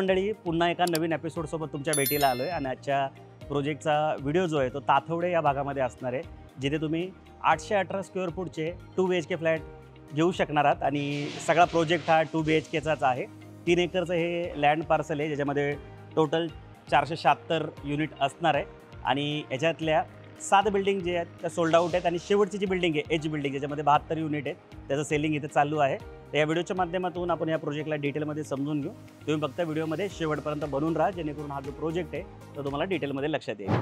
मंडळी, पुन्हा एका नवीन एपिसोडसोबत तुमच्या भेटीला आलो आहे आणि आजच्या प्रोजेक्टचा व्हिडिओ जो आहे तो ताथवडे या भागामध्ये असणार आहे, जिथे तुम्ही 818 स्क्वेअर फूटचे 2 BHK फ्लॅट घेऊ शकणार आहात. आणि सगळा प्रोजेक्ट हा 2 BHKचाच आहे. 3 एकरचं हे लँड पार्सल आहे, ज्याच्यामध्ये टोटल 476 युनिट असणार आहे. आणि याच्यातल्या 7 बिल्डिंग जे आहेत त्या सोल्ड आउट आहेत आणि शेवटची जी बिल्डिंग आहे एच बिल्डिंग, ज्याच्यामध्ये 72 युनिट आहेत, त्याचं सेलिंग इथे चालू आहे. तर या व्हिडिओच्या माध्यमातून आपण या प्रोजेक्टला डिटेलमध्ये समजून घेऊ. तुम्ही फक्त व्हिडिओमध्ये शेवटपर्यंत बनून राहा, जेणेकरून हा जो प्रोजेक्ट आहे तो तुम्हाला डिटेलमध्ये लक्षात येईल.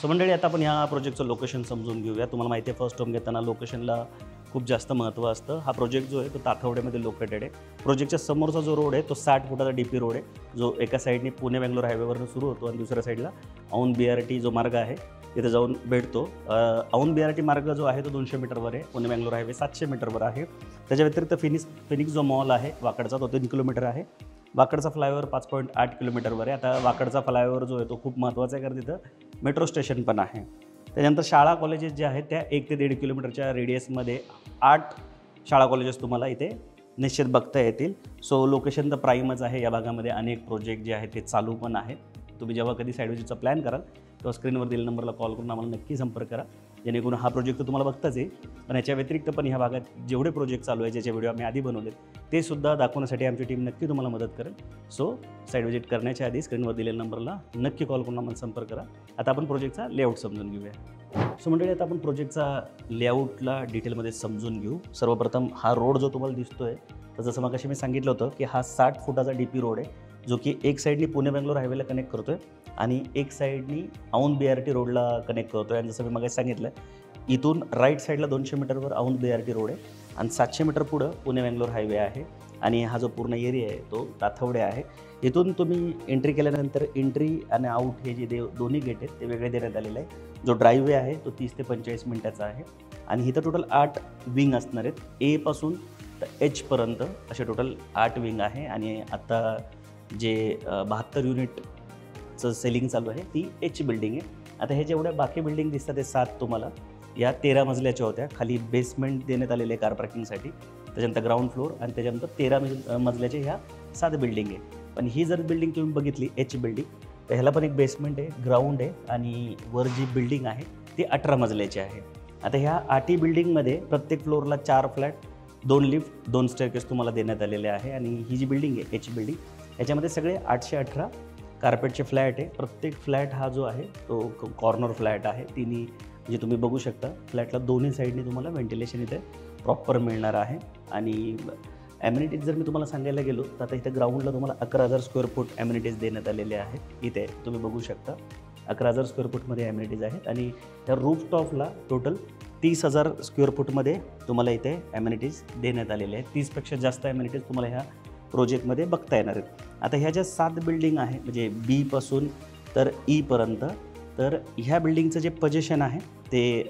सो मंडळी, आता आपण ह्या प्रोजेक्टचं लोकेशन समजून घेऊया. तुम्हाला माहिती आहे, फर्स्ट होम घेताना लोकेशनला खूप जास्त महत्त्व असतं. हा प्रोजेक्ट जो आहे तो ताथवडेमध्ये लोकेटेड आहे. प्रोजेक्टच्या समोरचा जो रोड आहे तो 60 फुटाचा DP रोड आहे, जो एका साईडने पुणे बेंगलोर हायवेवरून सुरू होतो आणि दुसऱ्या साईडला औंध BRT जो मार्ग आहे तिथे जाऊन भेटतो. औंध BRT मार्ग जो आहे तो 200 मीटरवर आहे. पुणे बेंगलोर हायवे 700 मीटरवर आहे. त्याच्या व्यतिरिक्त फिनिक्स जो मॉल आहे वाकडचा, तो 3 किलोमीटर आहे. वाकडचा फ्लायओव्हर 5.8 किलोमीटरवर आहे. आता वाकडचा फ्लायओव्हर जो आहे तो खूप महत्त्वाचा आहे, कारण तिथं मेट्रो स्टेशन पण आहे. त्याच्यानंतर शाळा कॉलेजेस जे आहेत त्या 1 ते 1.5 किलोमीटरच्या रेडियसमध्ये 8 शाळा कॉलेजेस तुम्हाला इथे निश्चित बघता येतील. सो लोकेशन तर प्राईमच आहे. या भागामध्ये अनेक प्रोजेक्ट जे आहेत ते चालू पण आहेत. तुम्ही जेव्हा कधी साईड व्हिजिटचा प्लॅन कराल तेव्हा स्क्रीनवर दिलेल्या नंबरला कॉल करून आम्हाला नक्की संपर्क करा, जेणेकरून हा प्रोजेक्ट तर तुम्हाला बघताच येईल, पण याच्या व्यतिरिक्त पण ह्या भागात जेवढे प्रोजेक्ट चालू आहे, ज्याचे व्हिडिओ आम्ही आधी बनवलेत, ते सुद्धा दाखवण्यासाठी आमची टीम नक्की तुम्हाला मदत करेल. सो साईड व्हिजिट करण्याच्या आधी स्क्रीनवर दिलेल्या नंबरला नक्की कॉल करून आम्हाला संपर्क करा. आता आपण प्रोजेक्टचा लेआउट समजून घेऊया. सो मंडळी, आता आपण प्रोजेक्टचा लेआउटला डिटेलमध्ये समजून घेऊ. सर्वप्रथम हा रोड जो तुम्हाला दिसतो आहे, तर जसं मगाशी मी सांगितलं होतं की हा 60 फुटाचा DP रोड आहे, जो की एक साईडनी पुणे बेंगलोर हायवेला कनेक्ट करतो आहे आणि एक साईडनी औंध BRT रोडला कनेक्ट करतो आहे. आणि जसं मी मगाशी सांगितलं, इथून राईट साईडला 200 मीटरवर औंध BRT रोड आहे आणि 700 मीटर पुढं पुणे बेंगलोर हायवे आहे. आणि हा जो पूर्ण एरिया आहे तो ताथवडे आहे. इथून तुम्ही एंट्री केल्यानंतर एंट्री आणि आऊट हे जे दोन्ही गेट आहेत ते वेगळे देण्यात आलेले आहे. जो ड्राईव्हवे आहे तो 30 ते 45 मिनिटाचा आहे. आणि इथं टोटल 8 विंग असणार आहेत. A पासून तर H पर्यंत असे टोटल 8 विंग आहे. आणि आता जे 72 युनिटचं सेलिंग चालू आहे ती H बिल्डिंग आहे. आता हे जेवढ्या बाकी बिल्डिंग दिसतात ते 7 तुम्हाला या 13 मजल्याच्या होत्या. खाली बेसमेंट देण्यात आलेले आहे कार पार्किंगसाठी. त्याच्यानंतर ग्राउंड फ्लोअर आणि त्याच्यानंतर 13 मजल्याचे ह्या 7 बिल्डिंग आहे. पण ही जर बिल्डिंग तुम्ही बघितली H बिल्डिंग, तर ह्याला पण एक बेसमेंट आहे, ग्राउंड आहे आणि वर जी बिल्डिंग आहे ती 18 मजल्याची आहे. आता ह्या 8 बिल्डिंगमध्ये प्रत्येक फ्लोअरला 4 फ्लॅट, 2 लिफ्ट, 2 स्टेअरकेस तुम्हाला देण्यात आलेले आहे. आणि ही जी बिल्डिंग आहे H बिल्डिंग, याच्यामध्ये सगळे 818 कार्पेटचे फ्लॅट आहे. प्रत्येक फ्लॅट हा जो आहे तो कॉर्नर फ्लॅट आहे. तिन्ही म्हणजे तुम्ही बघू शकता फ्लॅटला दोन्ही साईडने तुम्हाला व्हेंटिलेशन इथे प्रॉपर मिळणार आहे. आणि ॲम्युनिटीज जर मी तुम्हाला सांगायला गेलो तर आता इथे ग्राउंडला तुम्हाला 11,000 स्क्वेअर फूट ॲम्युनिटीज देण्यात आलेले आहेत. इथे तुम्ही बघू शकता 11,000 स्क्वेअर फूटमध्ये ॲम्युनिटीज आहेत. आणि त्या रूफटॉपला टोटल 30,000 स्क्वेअर फूटमध्ये तुम्हाला इथे ॲम्युनिटीज देण्यात आलेले आहेत. 30पेक्षा जास्त ॲम्युनिटीज तुम्हाला ह्या प्रोजेक्टमध्ये बघता येणार आहेत. आता ह्या ज्या 7 बिल्डिंग आहे, म्हणजे B पासून तर E पर्यंत, तर ह्या बिल्डिंगचं जे पोझिशन आहे ते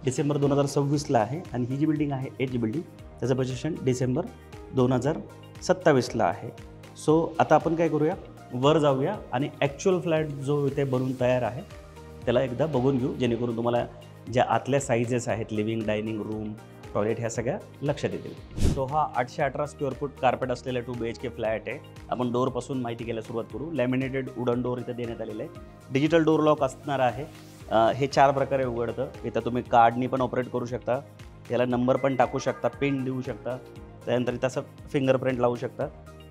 डिसेंबर 2026ला आहे. आणि ही जी बिल्डिंग आहे H बिल्डिंग, त्याचं पोझिशन डिसेंबर 2027ला आहे. सो आता आपण काय करूया, वर जाऊया आणि ॲक्च्युअल फ्लॅट जो इथे बनून तयार आहे त्याला एकदा बघून घेऊ, जेणेकरून तुम्हाला ज्या आतल्या साईजेस आहेत, लिव्हिंग, डायनिंग रूम, टॉयलेट, ह्या सगळ्या लक्षात येतील. सो हा 818 स्क्वेअर फूट कार्पेट असलेला 2 BHK फ्लॅट आहे. आपण डोअरपासून माहिती घ्यायला सुरुवात करू. लॅमिनेटेड वुडन डोअर इथे देण्यात आलेलं आहे. डिजिटल डोअर लॉक असणार आहे. हे 4 प्रकारे उघडतं. इथं तुम्ही कार्डनी पण ऑपरेट करू शकता, याला नंबर पण टाकू शकता, पिन देऊ शकता, त्यानंतर इथं असं फिंगरप्रिंट लावू शकता.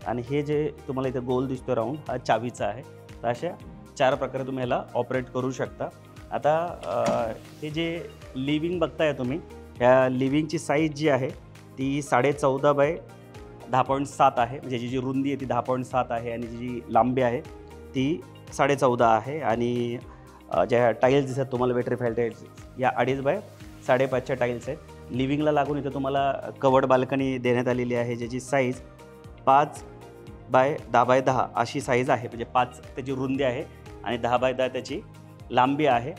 आणि हे जे तुम्हाला इथे गोल दिसतो राऊंड, हा चावीचा आहे. तर अशा 4 प्रकारे तुम्ही याला ऑपरेट करू शकता. आता हे जे लिव्हिंग बघताय तुम्ही, ह्या लिव्हिंगची साईज जी आहे ती 14.5 बाय 10.7 आहे. म्हणजे जी रुंदी आहे ती 10.7 आहे आणि जी लांबी आहे ती 14.5 आहे. आणि ज्या टाईल्स दिसतात तुम्हाला वेट्रिफाईड टाईल्स, या 2.5 बाय 5.5च्या टाईल्स आहेत. लिव्हिंगला लागून इथं तुम्हाला कवर्ड बाल्कनी देण्यात आलेली आहे, ज्याची साईज 5 बाय 10 बाय 10 अशी साईज आहे. म्हणजे 5 त्याची रुंदी आहे आणि 10 बाय 10 त्याची लांबी आहे.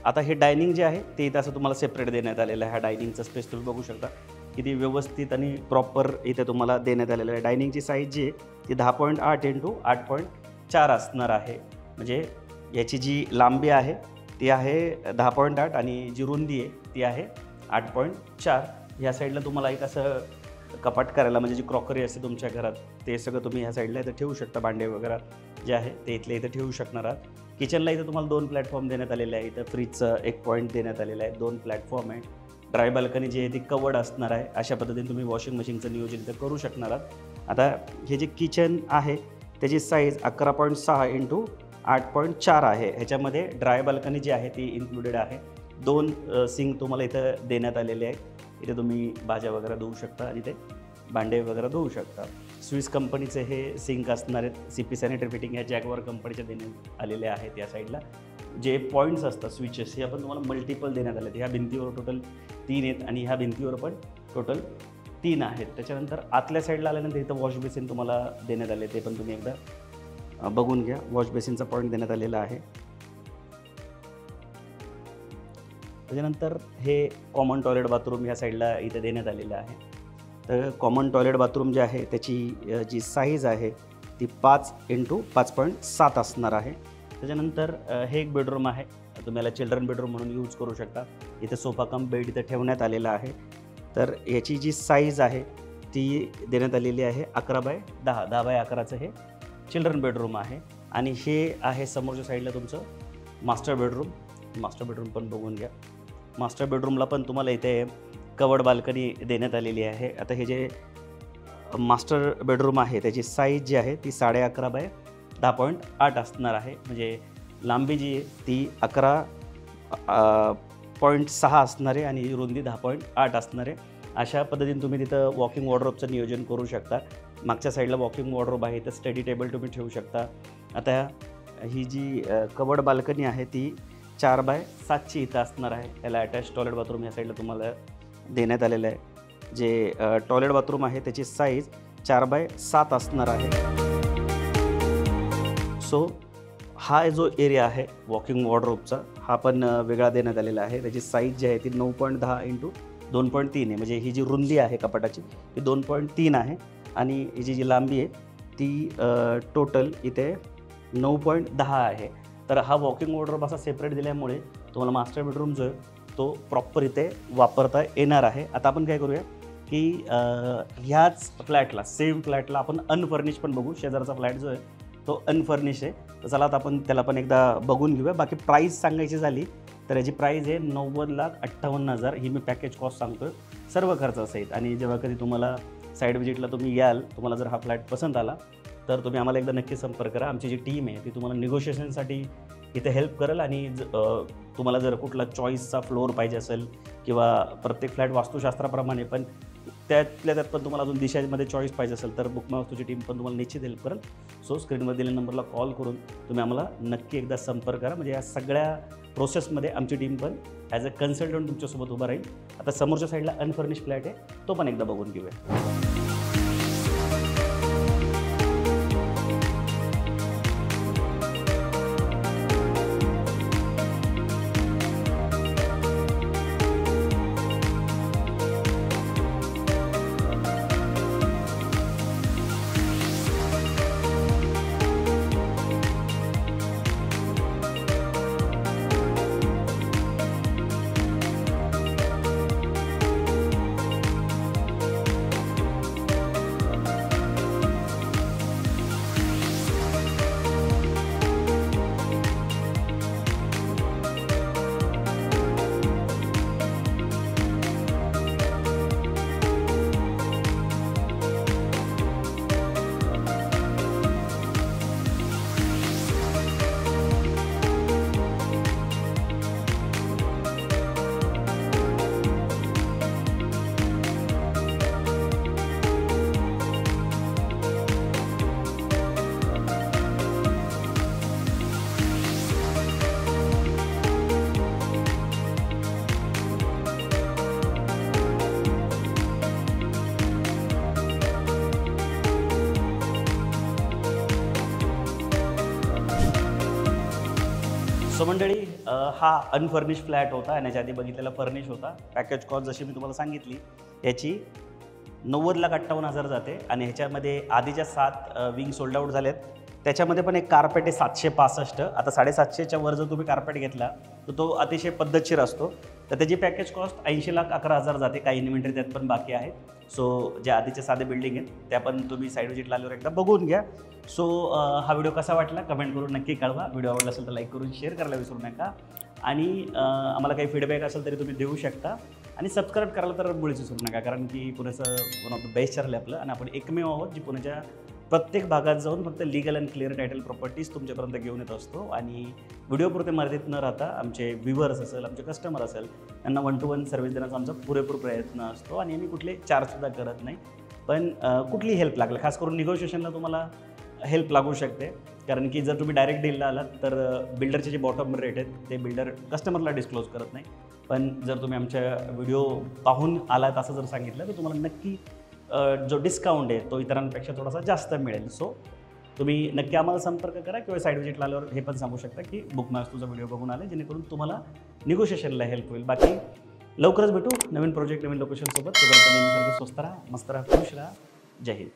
आता हे डायनिंग जे आहे ते इथं असं तुम्हाला सेपरेट देण्यात आलेलं आहे. ह्या डायनिंगचा स्पेस तुम्ही बघू शकता किती व्यवस्थित आणि प्रॉपर इथे तुम्हाला देण्यात आलेलं आहे. डायनिंगची साईज जी आहे ती 10.8 × 8.4 असणार आहे. म्हणजे याची जी लांबी आहे ती आहे 10.8 आणि जी रुंदी आहे ती आहे 8.4. ह्या साईडला तुम्हाला एक असं कपाट करायला, म्हणजे जी क्रॉकरी असते तुमच्या घरात ते सगळं तुम्ही ह्या साईडला इथं ठेवू शकता. भांडे वगैरे जे आहे ते इथले इथं ठेवू शकणार आहात. किचनला इथं तुम्हाला 2 प्लॅटफॉर्म देण्यात आलेले आहे. इथं फ्रीजचं एक पॉईंट देण्यात आलेला आहे. 2 प्लॅटफॉर्म आहे. ड्राय बाल्कनी जी आहे ती कवर्ड असणार आहे. अशा पद्धतीने तुम्ही वॉशिंग मशीनचं नियोजन इथं करू शकणार आहात. आता हे जे किचन आहे त्याची साईज 11.6 × 8.4 आहे. ह्याच्यामध्ये ड्राय बाल्कनी जी आहे ती इन्क्लुडेड आहे. 2 सिंक तुम्हाला इथं देण्यात आलेले आहेत. इथे तुम्ही भाज्या वगैरे धुवू शकता आणि ते भांडे वगैरे धुवू शकता. स्विस कंपनीचे हे सिंक असणार आहेत. CP सॅनिटरी फिटिंग ह्या जॅगवार कंपनीचे देण्यात आलेले आहेत. या साईडला जे पॉईंट्स असतात स्विचेस हे आपण तुम्हाला मल्टिपल देण्यात आले आहेत. ह्या भिंतीवर टोटल 3 आहेत आणि ह्या भिंतीवर पण टोटल 3 आहेत. त्याच्यानंतर आतल्या साईडला आल्यानंतर इथं वॉश बेसिन तुम्हाला देण्यात आले, ते पण तुम्ही एकदा बघून घ्या. वॉश बेसिनचा पॉईंट देण्यात आलेला आहे. त्याच्यानंतर हे कॉमन टॉयलेट बाथरूम ह्या साईडला इथे देण्यात आलेलं आहे. तर कॉमन टॉयलेट बाथरूम जे आहे त्याची जी साईज आहे ती 5 × 5.7 असणार आहे. त्याच्यानंतर हे एक बेडरूम आहे. तुम्ही याला चिल्ड्रन बेडरूम म्हणून यूज करू शकता. इथे सोफा कम बेड इथे ठेवण्यात आलेला आहे. तर याची जी साईज आहे ती देण्यात आलेली आहे 11/10. 10/11चं हे चिल्ड्रन बेडरूम आहे. आणि हे आहे समोरच्या साईडला तुमचं मास्टर बेडरूम. मास्टर बेडरूम पण बघून घ्या. मास्टर बेडरूमला पण तुम्हाला इथे कवर्ड बाल्कनी देण्यात आलेली आहे. आता हे जे मास्टर बेडरूम आहे त्याची साईज जी आहे ती 11/10.8 असणार आहे. म्हणजे लांबी जी आहे ती 11.6 असणार आहे आणि रुंदी 10.8 असणार आहे. अशा पद्धतीने तुम्ही तिथं वॉकिंग वॉर्डरोबचं नियोजन करू शकता. मागच्या साईडला वॉकिंग वॉर्डरोब आहे, तर स्टडी टेबल तुम्ही ठेवू शकता. आता ही जी कवर्ड बाल्कनी आहे ती 4/7 इथं असणार आहे. याला अटॅच टॉयलेट बाथरूम या साईडला तुम्हाला देण्यात आलेलं आहे. जे टॉयलेट बाथरूम आहे त्याची साईज 4/7 असणार आहे. सो हा जो एरिया आहे वॉकिंग वॉर्डरोबचा हा पण वेगळा देण्यात आलेला आहे. त्याची साईज जी आहे ती 9.10 × 2.3 आहे. म्हणजे ही जी रुंदी आहे कपाटाची ती 2.3 आहे आणि ही जी लांबी आहे ती टोटल इथे 9.10 आहे. तर हा वॉकिंग वॉर्डरोब असा सेपरेट दिल्यामुळे तुम्हाला मास्टर बेडरूम जो आहे तो प्रॉपर इथे वापरता येणार आहे. आता आपण काय करूया की ह्याच फ्लॅटला सेम फ्लॅटला आपण अनफर्निश पण बघू. शेजारचा फ्लॅट जो आहे तो अनफर्निश आहे. तर चला आता आपण त्याला पण एकदा बघून घेऊया. बाकी प्राईस सांगायची झाली तर याची प्राईस आहे 90,58,000. ही मी पॅकेज कॉस्ट सांगतो आहे सर्व खर्चासहित. आणि जेव्हा कधी तुम्हाला साईड व्हिजिटला तुम्ही याल, तुम्हाला जर हा फ्लॅट पसंत आला तर तुम्ही आम्हाला एकदा नक्की संपर्क करा. आमची जी टीम आहे ती तुम्हाला निगोशिएशनसाठी इथे हेल्प करेल. आणि तुम्हाला जर कुठला चॉईसचा फ्लोअर पाहिजे असेल किंवा प्रत्येक फ्लॅट वास्तुशास्त्राप्रमाणे पण त्यातल्या त्यात पण तुम्हाला अजून दिशेमध्ये चॉईस पाहिजे असेल तर बुक माय वास्तूची टीम पण तुम्हाला निश्चित हेल्प करेल. सो स्क्रीनवर दिलेल्या नंबरला कॉल करून तुम्ही आम्हाला नक्की एकदा संपर्क करा. म्हणजे या सगळ्या प्रोसेसमध्ये आमची टीम पण ॲज अ कन्सल्टंट तुमच्यासोबत उभा राहील. आता समोरच्या साईडला अनफर्निश फ्लॅट आहे, तो पण एकदा बघून घेऊया. सो मंडळी, हा अनफर्निश फ्लॅट होता आणि याच्या आधी बघितलेला फर्निश होता. पॅकेज कॉस्ट जशी मी तुम्हाला सांगितली याची 90,58,000 जाते. आणि ह्याच्यामध्ये आधीच्या 7 विंग सोल्ड आउट झालेत. त्याच्यामध्ये पण एक कार्पेट आहे 765. आता 750च्या वर जर तुम्ही कार्पेट घेतला तर तो अतिशय पद्धतशीर असतो. तर त्याची पॅकेज कॉस्ट 80,11,000 जाते. काही इन्व्हेंटरी त्यात पण बाकी आहेत. सो जे आधीचे साधे बिल्डिंग आहेत त्या पण तुम्ही साईड विजिटला आल्यावर एकदा बघून घ्या. सो हा व्हिडिओ कसा वाटला कमेंट करून नक्की कळवा. व्हिडिओ आवडला असेल तर लाईक करून शेअर करायला विसरू नका. आणि आम्हाला काही फीडबॅक असेल तरी तुम्ही देऊ शकता. आणि सबस्क्राईब करायला तर मुळीच विसरू नका, कारण की पुण्याचं one of the best channel आहे आपलं. आणि आपण एकमेव आहोत जी पुण्याच्या प्रत्येक भागात जाऊन फक्त legal and clear title properties तुमच्यापर्यंत घेऊन येत असतो. आणि व्हिडिओपुरते मर्यादित न राहता आमचे व्ह्युअर्स असेल, आमचे कस्टमर असेल, त्यांना 1 to 1 सर्व्हिस देण्याचा आमचा पुरेपूर प्रयत्न असतो. आणि आम्ही कुठले चार्जसुद्धा करत नाही. पण कुठली हेल्प लागली, खास करून निगोशिएशनला तुम्हाला हेल्प लागू शकते. कारण की जर तुम्ही डायरेक्ट डीलला आलात तर बिल्डरचे जे बॉटम रेट आहेत ते बिल्डर कस्टमरला डिस्क्लोज करत नाही. पण जर तुम्ही आमच्या व्हिडिओ पाहून आलात असं जर सांगितलं तर तुम्हाला नक्की जो डिस्काउंट आहे तो इतरांपेक्षा थोडासा जास्त मिळेल. सो तुम्ही नक्की आम्हाला संपर्क करा किंवा साईड विजिटला आल्यावर हे पण सांगू शकता की बुक माय तुझा व्हिडिओ बघून आले, जेणेकरून तुम्हाला निगोशिएशनला हेल्प होईल. बाकी लवकरच भेटू नवीन प्रोजेक्ट नवीन लोकेशनसोबत. तोपर्यंत नेहमीसारखं स्वस्त राहा, मस्त राहा, खुश राहा. जय हिंद.